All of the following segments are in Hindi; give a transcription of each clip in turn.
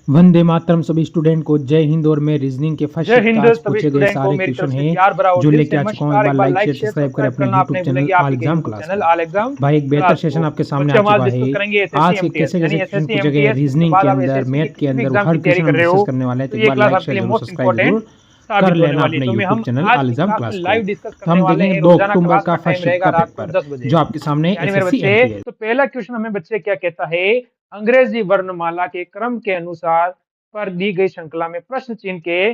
वंदे मातरम सभी स्टूडेंट को जय हिंद। और मैं रीजनिंग के फर्स्ट जय शिफ्ट का हिंद आज सभी पूछे गए स्टूडेंट को सारे मेरी तरफ क्वेश्चन से हैं प्यार भरा और जो दिल लेके से आ चुका हूँ। एक नमस्कार। बार एक बार like like share share subscribe करें सब्सक्राइब अपने करना आप यूट्यूब नहीं चैनल भूलेंगे ऑल आपके के एग्जाम यूट्यूब क्लास चैनल पर। ऑल एग्जाम भाई एक बेहतर क्लास सेशन को। आपके तो सामने बच्चे आ हम आज चुका है। डिस्कस करेंगे एसएससी आज के एमटीएस कैसे यानी कैसे क्वेश्चन एसएससी पूछे गए एमटीएस जिसके रीजनिंग के बाद आप अंदर, एसएससी की मैथ के किसी भी अंदर, एग्जाम हर की तैयारी क्वेश्चन कर हम रहे डिस्कस हो करने वाले हैं। तो तो एक ये बार क्लास लाइक आपके शेयर लिए जरूर मोस्ट सब्सक्राइब इंपॉर्टेंट जरूर कर साबित होने लेना वाली है। अपने तो मैं यूट्यूब हम चैनल आज ऑल की एग्जाम क्लास में क्लास को। लाइव डिस्कस तो करने हम वाले देखेंगे हैं। 2 रोजाना अक्टूबर क्लास का का फर्स्ट टाइम शिफ्ट रहेगा का रात को पेपर 10 बजे जो आपके सामने यानी मेरे एसएससी बच्चे। एमटीएस। तो पहला क्वेश्चन हमें बच्चे क्या कहता है, अंग्रेजी वर्णमाला के क्रम के अनुसार पर दी गई श्रृंखला में प्रश्न चिन्ह के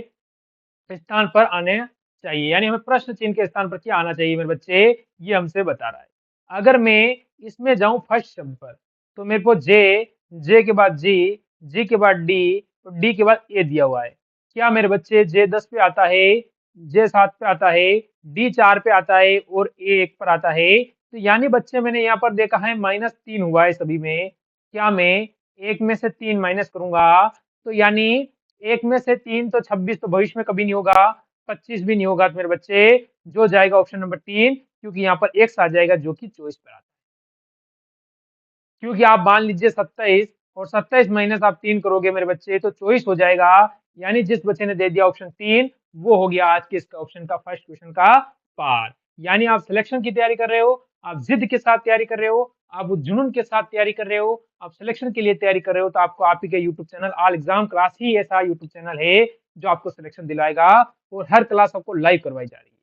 स्थान पर आने चाहिए। यानी हमें प्रश्न चिन्ह के स्थान पर क्या आना चाहिए मेरे बच्चे, ये हमसे बता रहा है। अगर मैं इसमें जाऊं फर्स्ट शब्द पर तो मेरे को जे, जे के बाद जी, जी के बाद डी, और डी के बाद ए दिया हुआ है। क्या मेरे बच्चे जे 10 पे आता है, जे 7 पे आता है, डी 4 पे आता है और ए 1 पर आता है। तो यानी बच्चे मैंने यहाँ पर देखा है -3 हुआ है सभी में। क्या मैं एक में से 3 माइनस करूंगा तो यानी एक में से 3 तो 26 तो भविष्य में कभी नहीं होगा, 25 भी नहीं होगा। तो मेरे बच्चे जो जाएगा ऑप्शन नंबर 3, क्योंकि यहाँ पर एक्स आ जाएगा जो कि चॉइस पर आता है। क्योंकि आप मान लीजिए 27 और 27 माइनस आप 3 करोगे मेरे बच्चे तो चॉइस हो जाएगा। यानी जिस बच्चे ने दे दिया ऑप्शन 3 वो हो गया आज के इसका ऑप्शन का फर्स्ट क्वेश्चन का पार। यानी आप सिलेक्शन की तैयारी कर रहे हो, आप जिद के साथ तैयारी कर रहे हो, आप जुनून के साथ तैयारी कर रहे हो, आप सिलेक्शन के लिए तैयारी कर रहे हो, तो आपको आप ही के YouTube channel all exam class ही ऐसा यूट्यूब चैनल है जो आपको सिलेक्शन दिलाएगा और हर क्लास आपको लाइव करवाई जा रही है।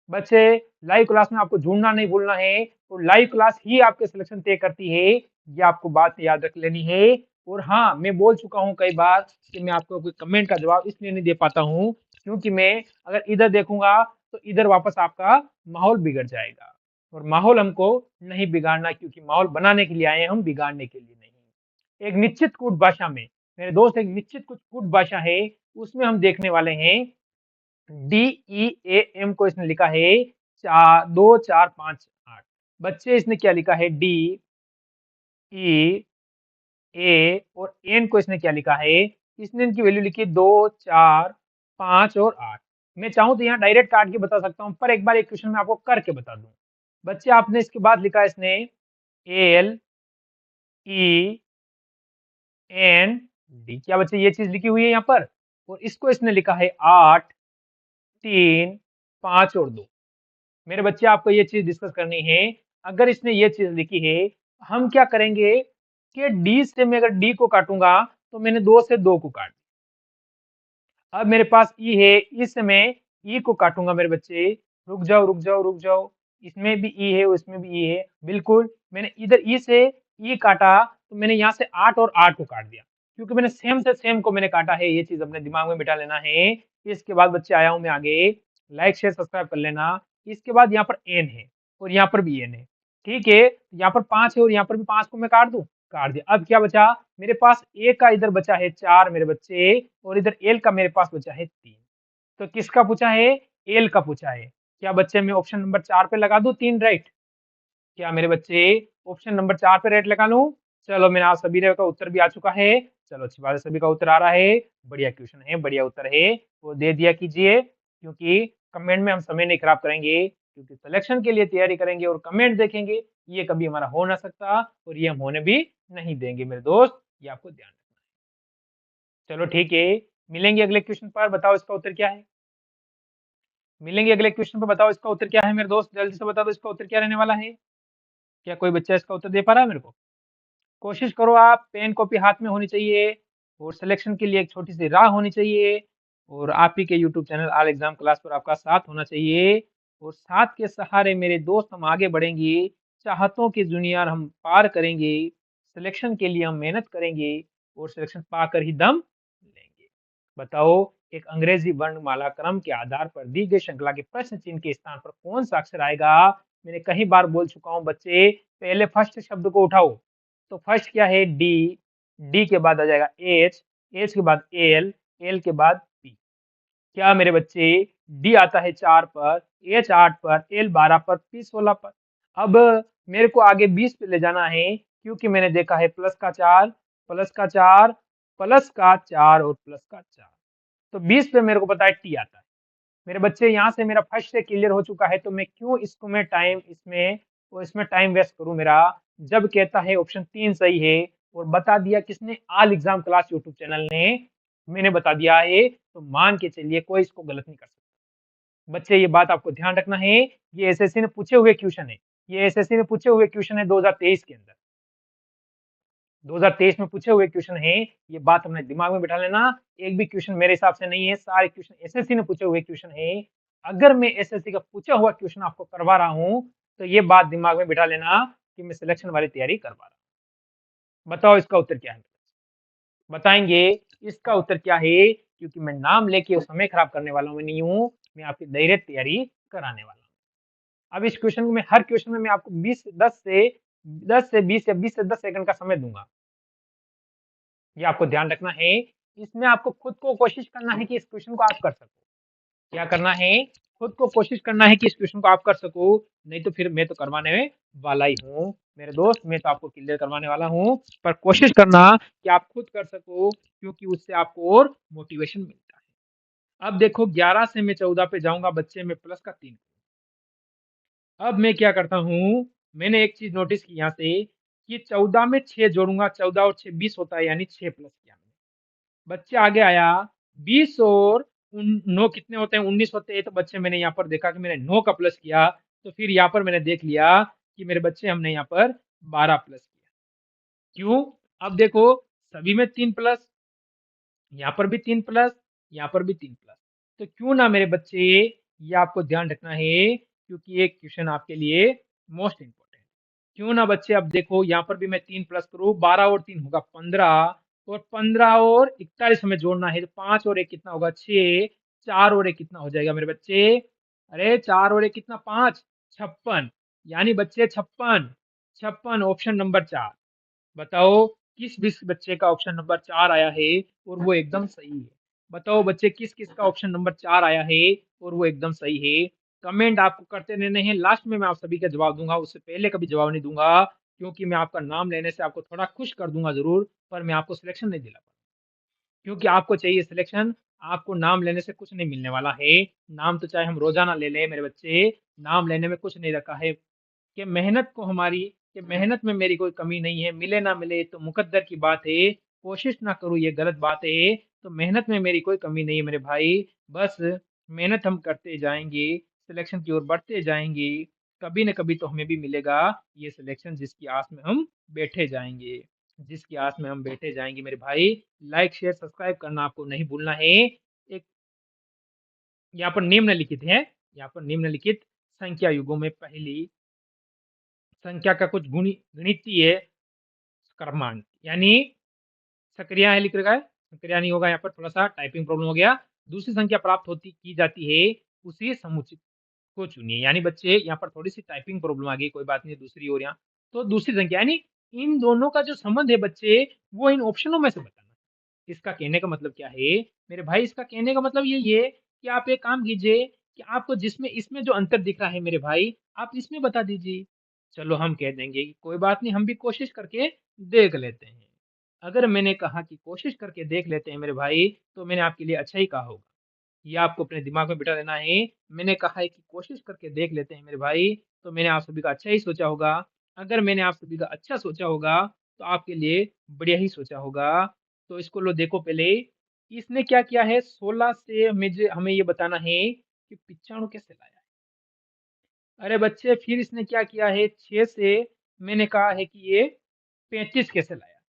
बच्चे लाइव क्लास में आपको जुड़ना नहीं भूलना है, तो लाइव क्लास ही आपके सिलेक्शन तय करती है, ये आपको बात याद रख लेनी है। और हाँ, मैं बोल चुका हूँ कई बार कि मैं आपको कोई कमेंट का जवाब इसलिए नहीं दे पाता हूँ क्योंकि मैं अगर इधर देखूंगा तो इधर वापस आपका माहौल बिगड़ जाएगा और माहौल हमको नहीं बिगाड़ना, क्योंकि माहौल बनाने के लिए आए हैं हम, बिगाड़ने के लिए नहीं। एक निश्चित कूट भाषा में मेरे दोस्त, एक निश्चित कुछ कूट भाषा है, उसमें हम देखने वाले हैं DEAM को इसने लिखा है 4 2 4 5 8। बच्चे इसने क्या लिखा है DE A और एन को इसने क्या लिखा है, इसने इनकी वैल्यू लिखी 2 4 5 और 8। मैं चाहूं तो यहाँ डायरेक्ट काट के बता सकता हूँ, पर एक बार एक क्वेश्चन में आपको करके बता दूं। बच्चे आपने इसके बाद लिखा है इसने LEND। क्या बच्चे ये चीज लिखी हुई है यहाँ पर, और इसको इसने लिखा है 8 3 5 और 2। मेरे बच्चे आपको ये चीज डिस्कस करनी है। अगर इसने ये चीज लिखी है, हम क्या करेंगे कि डी से मैं अगर डी को काटूंगा तो मैंने 2 से 2 को काट दिया। अब मेरे पास ई है, ई से मैं ई को काटूंगा मेरे बच्चे। रुक जाओ रुक जाओ रुक जाओ, इसमें भी ई है उसमें भी ई है, बिल्कुल मैंने इधर ई से ई काटा तो मैंने यहाँ से 8 और 8 को काट दिया, क्योंकि मैंने सेम से सेम को मैंने काटा है। ये चीज अपने दिमाग में बिठा लेना है। इसके बाद बच्चे आया हूं मैं आगे, लाइक शेयर सब्सक्राइब कर लेना। इसके बाद यहाँ पर एन है और यहाँ पर भी एन है, ठीक है। यहाँ पर 5 है और यहाँ पर भी 5 को मैं काट दूं, काट दिया। अब क्या बचा मेरे पास, ए का इधर बचा है 4 मेरे बच्चे, और इधर एल का मेरे पास बचा है 3। तो किसका पूछा है, एल का पूछा है। क्या बच्चे मैं ऑप्शन नंबर 4 पे लगा दूं 3 राइट? क्या मेरे बच्चे ऑप्शन नंबर 4 पे रेट लगा लूं? चलो मेरा आप सभी का उत्तर भी आ चुका है। चलो अच्छी बात है, सभी का उत्तर आ रहा है, बढ़िया क्वेश्चन है, बढ़िया उत्तर है, वो दे दिया कीजिए। क्योंकि कमेंट में हम समय नहीं खराब करेंगे, क्योंकि सिलेक्शन के लिए तैयारी करेंगे और कमेंट देखेंगे, ये कभी हमारा हो ना सकता और ये हम होने भी नहीं देंगे मेरे दोस्त, ये आपको ध्यान रखना है। चलो ठीक है, मिलेंगे अगले क्वेश्चन पर, बताओ इसका उत्तर क्या है। मिलेंगे अगले क्वेश्चन पर, बताओ इसका उत्तर क्या है मेरे दोस्त, जल्दी से बता दो इसका उत्तर क्या रहने वाला है। क्या कोई बच्चा इसका उत्तर दे पा रहा है मेरे को? कोशिश करो, आप पेन कॉपी हाथ में होनी चाहिए और सिलेक्शन के लिए एक छोटी सी राह होनी चाहिए, और आप ही के YouTube channel all exam class पर आपका साथ होना चाहिए। और साथ के सहारे मेरे दोस्त हम आगे बढ़ेंगे, चाहतों की दुनिया हम पार करेंगे, सिलेक्शन के लिए हम मेहनत करेंगे और सिलेक्शन पाकर ही दम लेंगे। बताओ, एक अंग्रेजी वर्णमाला क्रम के आधार पर दी गई श्रृंखला के प्रश्न चिन्ह के स्थान पर कौन सा अक्षर आएगा। मैंने कई बार बोल चुका हूँ बच्चे, पहले फर्स्ट शब्द को उठाओ। तो फर्स्ट क्या है डी, डी के बाद आ जाएगा एच, एच के बाद एल, एल के बाद पी। क्या मेरे बच्चे डी आता है 4 पर, एच 8 पर, एल 12 पर, पी 16 पर। अब मेरे को आगे 20 पे ले जाना है, क्योंकि मैंने देखा है प्लस का 4, प्लस का 4, प्लस का 4 और प्लस का 4। तो 20 पे मेरे को पता है टी आता है। मेरे बच्चे यहाँ से मेरा फर्स्ट से क्लियर हो चुका है, तो मैं क्यों इसको मैं टाइम इसमें टाइम वेस्ट करूं मेरा, जब कहता है ऑप्शन 3 सही है और बता दिया किसने, all exam class YouTube channel ने, मैंने बता दिया है, तो मान के चलिए कोई इसको गलत नहीं कर सकता। बच्चे ये बात आपको ध्यान रखना है, ये एसएससी ने पूछे हुए क्वेश्चन है, ये एसएससी ने पूछे हुए क्वेश्चन है 2023 के अंदर, 2023 में पूछे हुए क्वेश्चन है, ये बात अपने दिमाग में बिठा लेना। एक भी क्वेश्चन मेरे हिसाब से नहीं है, सारे क्वेश्चन एसएससी ने पूछे हुए क्वेश्चन है। अगर मैं एसएससी का पूछा हुआ क्वेश्चन आपको करवा रहा हूं, तो ये बात दिमाग में बिठा लेना कि मैं सिलेक्शन वाली तैयारी करवा रहा हूं। बताओ इसका उत्तर क्या है? बताएंगे इसका उत्तर क्या है? क्योंकि मैं नाम लेके समय खराब करने वाला मैं नहीं हूं, मैं आपकी डायरेक्ट तैयारी कराने वाला हूं। अब इस क्वेश्चन में, हर क्वेश्चन में मैं आपको 10 से 20 या 20 से 10 सेकंड का समय दूंगा, ये आपको ध्यान रखना है। इसमें आपको खुद को कोशिश करना है कि इस क्वेश्चन को आप कर सको। क्या करना है? खुद को कोशिश करना है कि इस क्वेश्चन को आप कर सको, नहीं तो फिर मैं तो करवाने वाला ही हूँ मेरे दोस्त, मैं तो आपको क्लियर करवाने वाला हूँ। पर कोशिश करना कि आप खुद कर सको, क्योंकि उससे आपको और मोटिवेशन मिलता है। अब देखो 11 से मैं 14 पे जाऊंगा, बच्चे में प्लस का 3। अब मैं क्या करता हूँ, मैंने एक चीज नोटिस की यहाँ से कि 14 में 6 जोड़ूंगा, 14 और 6 20 होता है, यानी 6 प्लस किया। बच्चे आगे आया 20 और 9 कितने होते हैं? 19 होते हैं। तो बच्चे मैंने यहाँ पर देखा कि मैंने 9 का प्लस किया, तो फिर यहाँ पर मैंने देख लिया कि मेरे बच्चे हमने यहाँ पर 12 प्लस किया। क्यों? अब देखो सभी में 3 प्लस, यहाँ पर भी 3 प्लस, यहाँ पर भी 3 प्लस। तो क्यों ना मेरे बच्चे, ये आपको ध्यान रखना है, क्योंकि ये क्वेश्चन आपके लिए मोस्ट इंपॉर्टेंट। क्यों ना बच्चे, अब देखो यहाँ पर भी मैं 3 प्लस करूँ, 12 और 3 होगा 15, और 15 और 41 हमें जोड़ना है, तो 5 और 1 कितना होगा? 6, 4 और 1 कितना हो जाएगा मेरे बच्चे? अरे 4 और 1 कितना? 5, 56, यानी बच्चे 56, 56 ऑप्शन नंबर 4। बताओ किस किस बच्चे का ऑप्शन नंबर 4 आया है और वो एकदम सही है? बताओ बच्चे किस किस का ऑप्शन नंबर 4 आया है और वो एकदम सही है? कमेंट आपको करते रहने हैं, लास्ट में मैं आप सभी का जवाब दूंगा, उससे पहले कभी जवाब नहीं दूंगा, क्योंकि मैं आपका नाम लेने से आपको थोड़ा खुश कर दूंगा जरूर, पर मैं आपको सिलेक्शन नहीं दिला पाऊंगा, क्योंकि आपको चाहिए सिलेक्शन। आपको नाम लेने से कुछ नहीं मिलने वाला है। नाम तो चाहे हम रोजाना ले लें मेरे बच्चे, नाम लेने में कुछ नहीं रखा है। कि मेहनत को हमारी, कि मेहनत में मेरी कोई कमी नहीं है, मिले ना मिले तो मुकद्दर की बात है, कोशिश ना करूँ ये गलत बात है, तो मेहनत में मेरी कोई कमी नहीं है मेरे भाई। बस मेहनत हम करते जाएंगे, सिलेक्शन की ओर बढ़ते जाएंगे, कभी न कभी तो हमें भी मिलेगा ये सिलेक्शन, जिसकी आस में हम बैठे जाएंगे, जिसकी आस में हम बैठे जाएंगे मेरे भाई। लाइक शेयर सब्सक्राइब करना आपको नहीं भूलना है। एक यहाँ पर निम्नलिखित है, यहाँ पर निम्नलिखित संख्या युगों में पहली संख्या का कुछ गणितीय क्रमांक, यानी सक्रिया है लिख रखा है, सक्रिया नहीं होगा, यहाँ पर थोड़ा सा टाइपिंग प्रॉब्लम हो गया। दूसरी संख्या प्राप्त होती की जाती है उसी समुचित को चुनिए, यानी बच्चे यहाँ पर थोड़ी सी टाइपिंग प्रॉब्लम आ गई, कोई बात नहीं, दूसरी ओर यहाँ तो दूसरी संख्या, यानी इन दोनों का जो संबंध है बच्चे, वो इन ऑप्शनों में से बताना। इसका कहने का मतलब क्या है मेरे भाई? इसका कहने का मतलब ये कि आप एक काम कीजिए कि आपको जिसमें इसमें जो अंतर दिख रहा है मेरे भाई, आप इसमें बता दीजिए। चलो हम कह देंगे कि कोई बात नहीं, हम भी कोशिश करके देख लेते हैं। अगर मैंने कहा कि कोशिश करके देख लेते हैं मेरे भाई, तो मैंने आपके लिए अच्छा ही कहा होगा। ये आपको अपने दिमाग में बिठा लेना है। मैंने कहा है कि कोशिश करके देख लेते हैं मेरे भाई, तो मैंने आप सभी का अच्छा ही सोचा होगा। अगर मैंने आप सभी का अच्छा सोचा होगा, तो आपके लिए बढ़िया ही सोचा होगा। तो इसको लो देखो पहले, इसने क्या किया है, 16 से हमें ये बताना है कि 95 कैसे लाया है। अरे बच्चे फिर इसने क्या किया है, 6 से मैंने कहा है कि ये 35 कैसे लाया।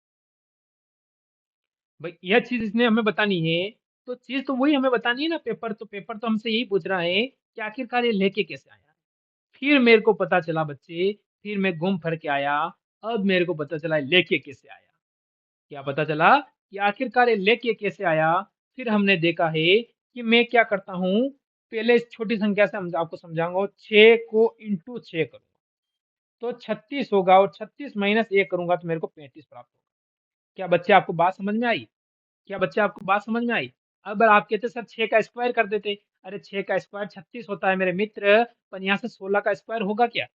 भाई यह चीज इसने हमें बतानी है, तो चीज तो वही हमें बतानी है ना। पेपर तो हमसे यही पूछ रहा है कि आखिरकार ये लेके कैसे आया। फिर मेरे को पता चला बच्चे, फिर मैं घूम फिर के आया, अब मेरे को पता चला लेके कैसे आया। क्या पता चला? कि आखिरकार ये लेके कैसे आया। फिर हमने देखा है कि मैं क्या करता हूँ, पहले इस छोटी संख्या से हम आपको समझाऊंगा, 6 को इंटू 6 करूंगा तो 36 होगा, और 36 माइनस 1 करूंगा तो मेरे को 35 प्राप्त होगा। क्या बच्चे आपको बात समझ में आई? क्या बच्चे आपको बात समझ में आई? अब आप कहते सर 6 का स्क्वायर कर देते। अरे 6 का स्क्वायर 36 होता है मेरे मित्र, पर यहाँ से 16 का स्क्वायर होगा क्या?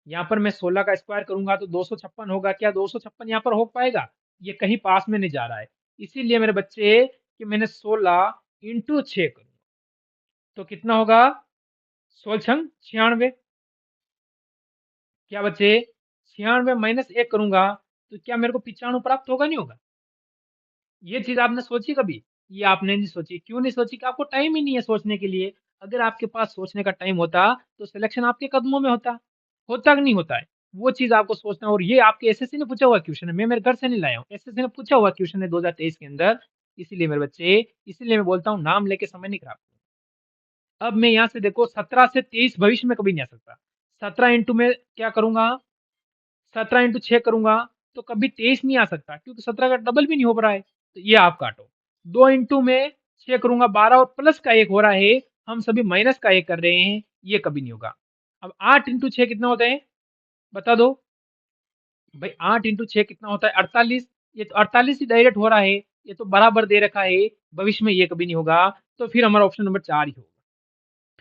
यहाँ पर मैं 16 का स्क्वायर करूंगा तो 256 होगा। क्या 256 यहाँ पर हो पाएगा? ये कहीं पास में नहीं जा रहा है। इसीलिए मेरे बच्चे कि मैंने 16 इंटू 6 करूंगा तो कितना होगा? 16 छंग 96। क्या बच्चे? 96 माइनस 1 करूंगा तो क्या मेरे को 95 प्राप्त होगा, नहीं होगा? ये चीज़ आपने सोची कभी? ये आपने नहीं सोची। क्यों नहीं सोची? कि आपको टाइम ही नहीं है सोचने के लिए। अगर आपके पास सोचने का टाइम होता, तो सिलेक्शन आपके कदमों में होता। होता कि नहीं होता है? वो चीज़ आपको सोचना, और ये आपके एसएससी ने पूछा हुआ क्वेश्चन है, मैं मेरे घर से नहीं लाया हूँ। एसएससी ने पूछा हुआ क्वेश्चन है 2023 के अंदर। इसीलिए मेरे बच्चे, इसीलिए मैं बोलता हूँ नाम लेके समय नहीं खराब करो। अब मैं यहाँ से देखो 17 से 23 भविष्य में कभी नहीं आ सकता। 17 इंटू में क्या करूँगा? 17 इंटू 6 करूँगा, तो कभी 23 नहीं आ सकता, क्योंकि 17 का डबल भी नहीं हो रहा है। तो ये आप काटो। 2 इंटू में 6 करूँगा 12, और प्लस का 1 हो रहा है, हम सभी माइनस का 1 कर रहे हैं, ये कभी नहीं होगा। अब 8 इंटू 6 कितना होता है? बता दो। भाई 8 इंटू 6 कितना होता है? 48। ये तो 48 ही डायरेक्ट हो रहा है, ये तो बराबर दे रखा है। भविष्य में ये कभी नहीं होगा, तो फिर हमारा ऑप्शन नंबर 4 ही होगा।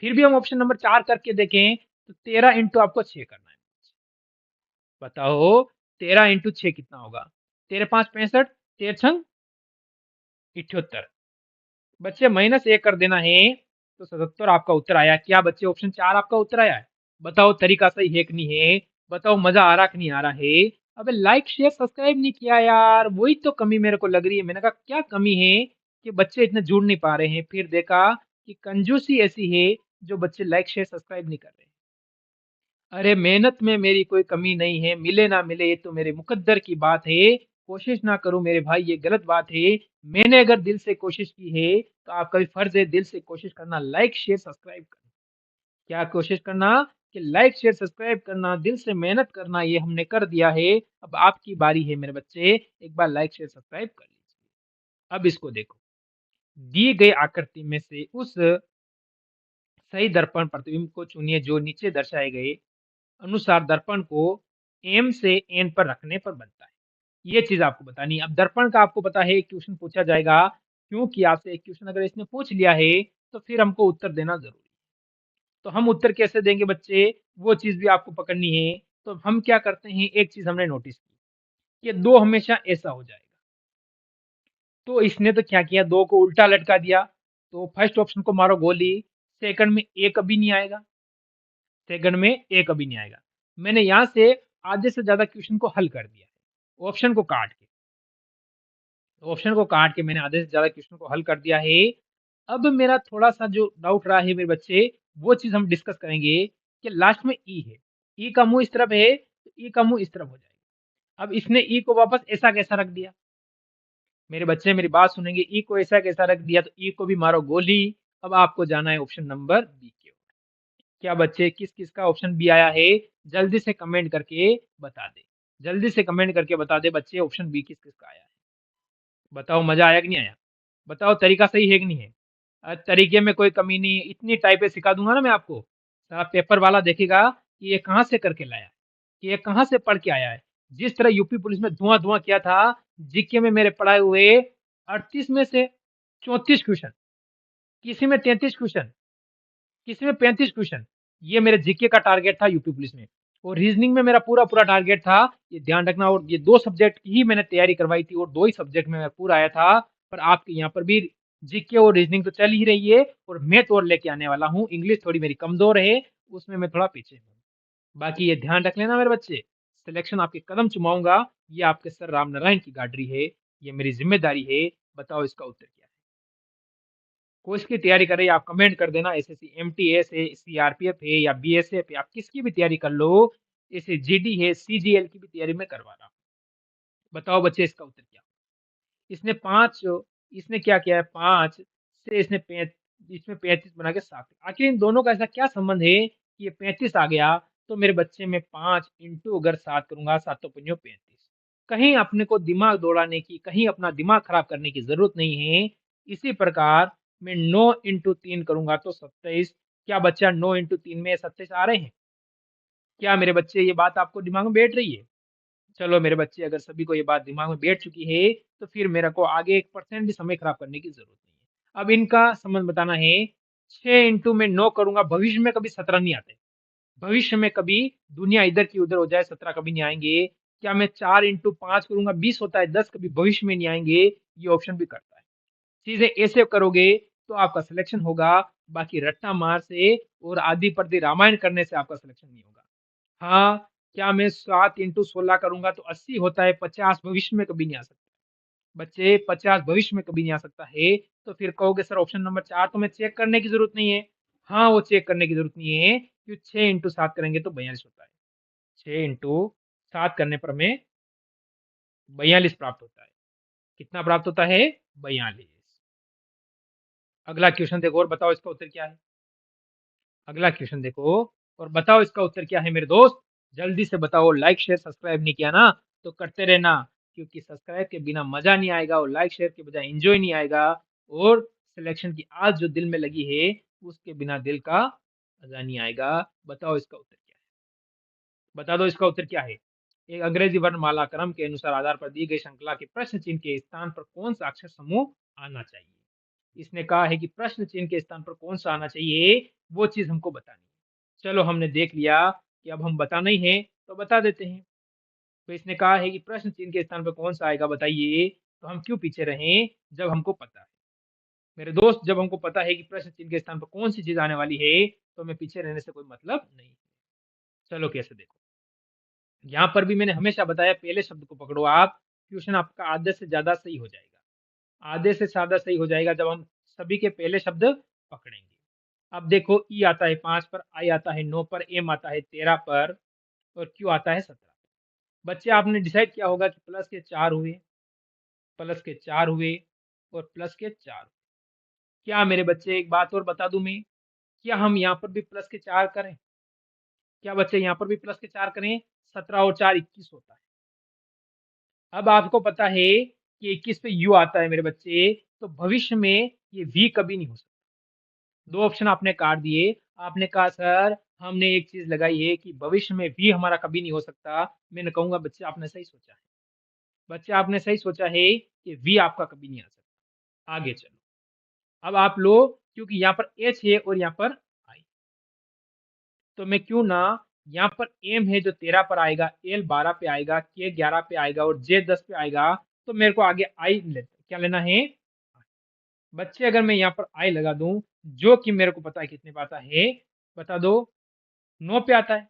फिर भी हम ऑप्शन नंबर 4 करके देखें, तो 13 इंटू आपको 6 करना है। बताओ 13 इंटू 6 कितना होगा? 13 5 65, 13 छंग 78। बच्चे माइनस 1 कर देना है, तो 77 आपका उत्तर आया। क्या बच्चे ऑप्शन 4 आपका उत्तर आया है? बताओ तरीका सही है कि नहीं है? बताओ मजा आ रहा कि नहीं आ रहा है? अबे लाइक शेयर सब्सक्राइब नहीं किया यार, वही तो कमी मेरे को लग रही है। मैंने कहा क्या कमी है कि बच्चे इतने जुड़ नहीं पा रहे हैं? फिर देखा कि कंजूसी ऐसी है, जो बच्चे लाइक शेयर सब्सक्राइब नहीं कर रहे हैं। अरे मेहनत में मेरी कोई कमी नहीं है, मिले ना मिले ये तो मेरे मुकद्दर की बात है। कोशिश ना करूं मेरे भाई, ये गलत बात है। मैंने अगर दिल से कोशिश की है, तो आपका भी फर्ज है दिल से कोशिश करना, लाइक शेयर सब्सक्राइब करना। क्या कोशिश करना? कि लाइक शेयर सब्सक्राइब करना, दिल से मेहनत करना, ये हमने कर दिया है। अब आपकी बारी है मेरे बच्चे, एक बार लाइक शेयर सब्सक्राइब कर लीजिए। अब इसको देखो, दी गई आकृति में से उस सही दर्पण प्रतिबिंब को चुनिए जो नीचे दर्शाए गए अनुसार दर्पण को एम से एन पर रखने पर बनता है। ये चीज आपको बतानी है। अब दर्पण का आपको पता है, एक क्वेश्चन पूछा जाएगा, क्योंकि आपसे एक क्वेश्चन अगर इसने पूछ लिया है, तो फिर हमको उत्तर देना जरूरी है। तो हम उत्तर कैसे देंगे बच्चे, वो चीज भी आपको पकड़नी है। तो हम क्या करते हैं, एक चीज हमने नोटिस की कि दो हमेशा ऐसा हो जाएगा। तो इसने तो क्या किया, दो को उल्टा लटका दिया। तो फर्स्ट ऑप्शन को मारो गोली, सेकंड में ए कभी नहीं आएगा। सेकंड में ए कभी नहीं आएगा। मैंने यहाँ से आधे से ज्यादा क्वेश्चन को हल कर दिया है, ऑप्शन को काट के। मैंने आधे से ज्यादा क्वेश्चन को हल कर दिया है। अब मेरा थोड़ा सा जो डाउट रहा है मेरे बच्चे, वो चीज हम डिस्कस करेंगे कि लास्ट में ई है, ई का मुंह इस तरफ है, तो ई का मुंह इस तरफ हो जाएगा। अब इसने ई को वापस ऐसा कैसा रख दिया? मेरे बच्चे मेरी बात सुनेंगे, ई को ऐसा कैसा रख दिया? तो ई को भी मारो गोली। अब आपको जाना है ऑप्शन नंबर बी के। क्या बच्चे किस किस का ऑप्शन बी आया है? जल्दी से कमेंट करके बता दे। जल्दी से कमेंट करके बता दे बच्चे, ऑप्शन बी किस किस का आया है। बताओ मजा आया कि नहीं आया? बताओ तरीका सही है कि नहीं है? तरीके में कोई कमी नहीं, इतनी टाइपें सिखा दूंगा ना मैं आपको, सारा पेपर वाला देखेगा कि ये कहाँ से करके लाया है, कि ये कहाँ से पढ़ के आया है। जिस तरह यूपी पुलिस में धुआं धुआं किया था, जीके में मेरे पढ़ाए हुए 38 में से 34 क्वेश्चन, किसी में 33 क्वेश्चन, किसी में 35 क्वेश्चन, ये मेरे जीके का टारगेट था यूपी पुलिस में। और रीजनिंग में मेरा पूरा पूरा टारगेट था, ये ध्यान रखना। और ये दो सब्जेक्ट की ही मैंने तैयारी करवाई थी, और दो ही सब्जेक्ट में मैं पूरा आया था। पर आपके यहाँ पर भी जीके और रीजनिंग तो चल ही रही है, और मैथ और लेके आने वाला हूँ। इंग्लिश थोड़ी मेरी कमजोर है, उसमें मैं थोड़ा पीछे हूँ। बाकी ये ध्यान रख लेना मेरे बच्चे, सिलेक्शन आपके कदम चुमाऊंगा, ये आपके सर राम नारायण की गाडरी है, ये मेरी जिम्मेदारी है। बताओ इसका उत्तर क्या है? कोर्स की तैयारी कर रही है, आप कमेंट कर देना। एसएससी एमटीएस है, सीआरपीएफ है, या बीएसएफ है, आप किसकी भी तैयारी कर लो। जैसे जीडी है, सीजीएल की भी तैयारी मैं करवा रहा हूँ। बताओ बच्चे इसका उत्तर क्या? इसने 5, इसने क्या किया है, 5 से इसने इसमें 35 बना के 7। आखिर इन दोनों का ऐसा क्या संबंध है कि ये 35 आ गया? तो मेरे बच्चे में 5 इंटू अगर 7 करूंगा, 7 पंजों 35। कहीं अपने को दिमाग दौड़ाने की, कहीं अपना दिमाग खराब करने की जरूरत नहीं है। इसी प्रकार मैं 9 इंटू 3 करूंगा तो 27। क्या बच्चा 9 इंटू 3 में 27 आ रहे हैं? क्या मेरे बच्चे ये बात आपको दिमाग में बैठ रही है? चलो मेरे बच्चे, अगर सभी को ये बात दिमाग में बैठ चुकी है, तो फिर मेरे को आगे 1% भी समय खराब करने की जरूरत नहीं है। अब इनका संबंध बताना है। 6 इंटू में 9 करूंगा, भविष्य में कभी 17 नहीं आते। भविष्य में कभी दुनिया इधर की उधर हो जाए, 17 कभी नहीं आएंगे। क्या मैं 4 इंटू 5 करूंगा, 20 होता है, 10 कभी भविष्य में नहीं आएंगे। ये ऑप्शन भी करता है। चीजें ऐसे करोगे तो आपका सिलेक्शन होगा। बाकी रट्टा मार से और आदि परदी रामायण करने से आपका सिलेक्शन नहीं होगा। हाँ, क्या मैं 7 इंटू 16 करूंगा तो 80 होता है, 50 भविष्य में कभी नहीं आ सकता। बच्चे 50 भविष्य में कभी नहीं आ सकता है। तो फिर कहोगे सर ऑप्शन नंबर 4 तो मैं चेक करने की जरूरत नहीं है। हाँ, वो चेक करने की जरूरत नहीं है, क्योंकि 6 इंटू 7 करेंगे तो 42 होता है। 6 इंटू 7 करने पर हमें 42 प्राप्त होता है। कितना प्राप्त होता है? 42। अगला क्वेश्चन देखो और बताओ इसका उत्तर क्या है। अगला क्वेश्चन देखो और बताओ इसका उत्तर क्या है मेरे दोस्त। जल्दी से बताओ, लाइक शेयर सब्सक्राइब नहीं किया ना तो करते रहना, क्योंकि सब्सक्राइब के बिना मजा नहीं आएगा और लाइक शेयर के बजाय एंजॉय नहीं आएगा। और सिलेक्शन की आज जो दिल में लगी है उसके बिना दिल का मजा नहीं आएगा। बताओ इसका उत्तर क्या है। बता दो इसका उत्तर क्या है। एक अंग्रेजी वर्णमाला क्रम के अनुसार आधार पर दी गई श्रृंखला के प्रश्न चिन्ह के स्थान पर कौन सा अक्षर समूह आना चाहिए। इसने कहा है कि प्रश्न चिन्ह के स्थान पर कौन सा आना चाहिए, वो चीज हमको बतानी है। चलो हमने देख लिया कि अब हम बताना ही है तो बता देते हैं। तो इसने कहा है कि प्रश्न चिन्ह के स्थान पर कौन सा आएगा बताइए, तो हम क्यों पीछे रहें जब हमको पता है। मेरे दोस्त, जब हमको पता है कि प्रश्न चिन्ह के स्थान पर कौन सी चीज आने वाली है तो हमें पीछे रहने से कोई मतलब नहीं। चलो कैसे देखो। यहाँ पर भी मैंने हमेशा बताया पहले शब्द को पकड़ो आप, क्वेश्चन आपका आधे से ज्यादा सही हो जाएगा। आधे से ज्यादा सही हो जाएगा जब हम सभी के पहले शब्द पकड़ेंगे। अब देखो, ई आता है 5 पर, आई आता है 9 पर, एम आता है 13 पर और क्यू आता है 17 पर। बच्चे आपने डिसाइड किया होगा कि प्लस के 4 हुए, प्लस के 4 हुए और प्लस के 4 हुए। क्या मेरे बच्चे, एक बात और बता दूं मैं, क्या हम यहाँ पर भी प्लस के 4 करें? क्या बच्चे यहाँ पर भी प्लस के 4 करें? 17 और 4 21 होता है। अब आपको पता है कि 21 पे यू आता है मेरे बच्चे, तो भविष्य में ये वी कभी नहीं हो सकता। 2 ऑप्शन आपने काट दिए। आपने कहा सर हमने एक चीज़ लगाई है कि भविष्य में भी हमारा कभी नहीं हो सकता। मैंने कहूँगा बच्चे आपने सही सोचा है। बच्चे आपने सही सोचा है कि वी आपका कभी नहीं आ सकता। आगे चलो। अब आप लो, क्योंकि यहाँ पर एच है और यहाँ पर आई, तो मैं क्यों ना यहाँ पर एम है जो 13 पर आएगा, एल 12 पे आएगा, के 11 पे आएगा और जे 10 पे आएगा, तो मेरे को आगे आई क्या लेना है? बच्चे अगर मैं यहाँ पर आई लगा दूं, जो कि मेरे को पता है कितने पे आता है, बता दो। 9 पे आता है।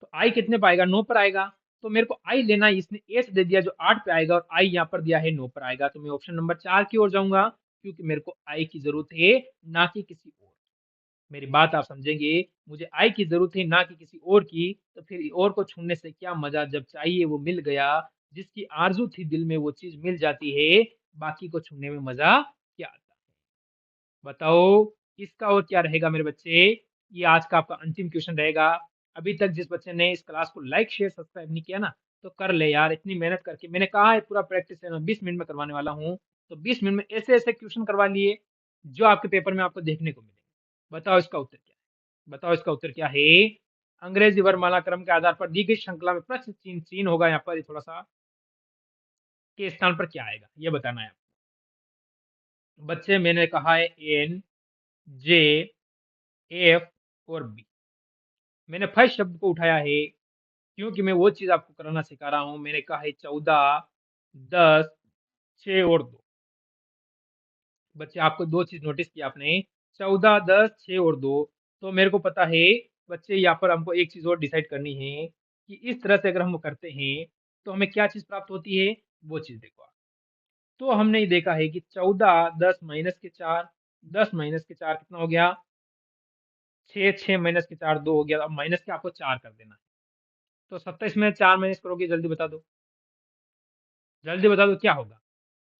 तो आई कितने पे आएगा? 9 पर आएगा। तो मेरे को आई लेना है, इसने एच दे दिया जो 8 पे आएगा और आई यहाँ पर दिया है 9 पर आएगा, तो मैं ऑप्शन नंबर 4 की ओर जाऊंगा, क्योंकि मेरे को आई की जरूरत है, ना कि किसी और। मेरी बात आप समझेंगे, मुझे आई की जरूरत है ना कि किसी और की, तो फिर और को छूने से क्या मजा, जब चाहिए वो मिल गया। जिसकी आरजू थी दिल में वो चीज मिल जाती है, बाकी को छूने में मजा क्या आता है। बताओ इसका और क्या रहेगा मेरे बच्चे। ये आज का आपका अंतिम क्वेश्चन रहेगा। अभी तक जिस बच्चे ने इस क्लास को लाइक शेयर सब्सक्राइब नहीं किया ना, तो कर ले यार, इतनी मेहनत करके मैंने कहा है पूरा प्रैक्टिस है, मैं 20 मिनट में करवाने वाला हूँ। तो 20 मिनट में ऐसे ऐसे क्वेश्चन करवा लिए जो आपके पेपर में आपको देखने को मिलेंगे। बताओ इसका उत्तर क्या है। बताओ इसका उत्तर क्या है। अंग्रेजी वर्णमाला क्रम के आधार पर दी गई श्रृंखला में प्रश्न चिन्ह चिन्ह होगा यहाँ पर, ये थोड़ा सा के स्थान पर क्या आएगा ये बताना है। बच्चे मैंने कहा है एन, जे, एफ और बी। मैंने फर्स्ट शब्द को उठाया है क्योंकि मैं वो चीज आपको कराना सिखा रहा हूं। मैंने कहा है 14, 10, 6 और 2। बच्चे आपको दो चीज नोटिस की आपने, 14, 10, 6 और 2। तो मेरे को पता है बच्चे, यहाँ पर हमको एक चीज और डिसाइड करनी है कि इस तरह से अगर हम करते हैं तो हमें क्या चीज प्राप्त होती है, वो चीज देखो आप। तो हमने ये देखा है कि 14, 10 माइनस के 4, 10 माइनस के 4 कितना हो गया? 6, 6 माइनस के 4 2 हो गया। अब माइनस के आपको 4 कर देना है। तो 27 में 4 माइनस करोगे, जल्दी बता दो, जल्दी बता दो क्या होगा।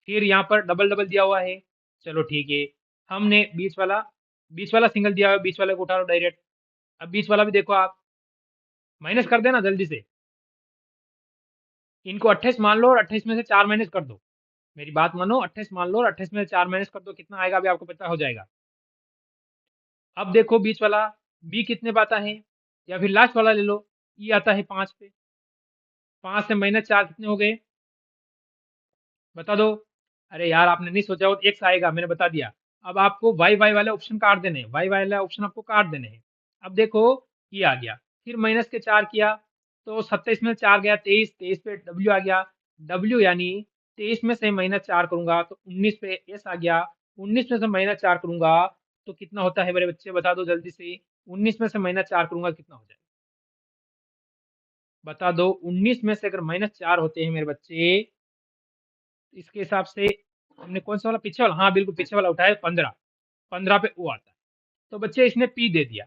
फिर यहाँ पर डबल डबल दिया हुआ है। चलो ठीक है, हमने बीच वाला सिंगल दिया हुआ है, बीच वाले को उठा लो डायरेक्ट। अब बीच वाला भी देखो आप, माइनस कर देना जल्दी से। इनको 28 मान लो और 28 में से 4 माइनस कर दो। मेरी बात मानो, 28 मान लो और 28 में से 4 माइनस कर दो, कितना आएगा अभी आपको पता हो जाएगा। अब देखो बीच वाला, बी कितने पे आता है, या फिर लास्ट वाला ले लो, ई आता है 5 पे। 5 से माइनस 4 कितने हो गए, बता दो। अरे यार आपने नहीं सोचा, वो एक्स आएगा, मैंने बता दिया। अब आपको वाई वाई वाले ऑप्शन काट देने हैं, वाई वाले ऑप्शन आपको काट देने हैं। अब देखो ये आ गया, फिर माइनस के 4 किया, तो 27 में 4 गया 23, 23 पे डब्ल्यू आ गया। डब्ल्यू यानी 23 में से माइनस 4 करूंगा तो 19 पे एस आ गया। 19 में से माइनस 4 करूंगा तो कितना होता है मेरे बच्चे, बता दो जल्दी से। 19 में से माइनस 4 करूंगा कितना हो जाएगा? बता दो 19 में से अगर -4 होते हैं मेरे बच्चे, इसके हिसाब से हमने कौन सा वाला पीछे वाला, हाँ बिल्कुल पीछे वाला उठाया 15, 15 पे ओ आता है। तो बच्चे इसने पी दे दिया,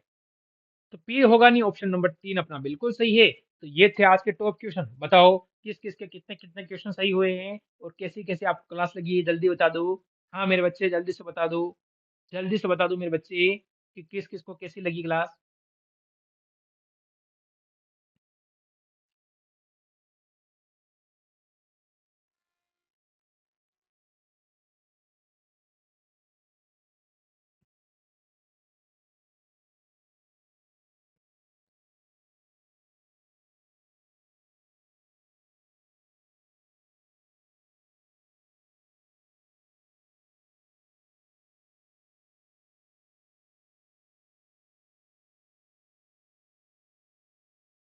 तो पी होगा नहीं, ऑप्शन नंबर 3 अपना बिल्कुल सही है। तो ये थे आज के टॉप क्वेश्चन। बताओ किस-किस के कितने-कितने क्वेश्चन सही हुए हैं और कैसी-कैसी आपको क्लास लगी है, जल्दी बता दो। हाँ, मेरे बच्चे जल्दी से बता दो। जल्दी से बता दो मेरे बच्चे कि किस-किस को कैसी लगी क्लास।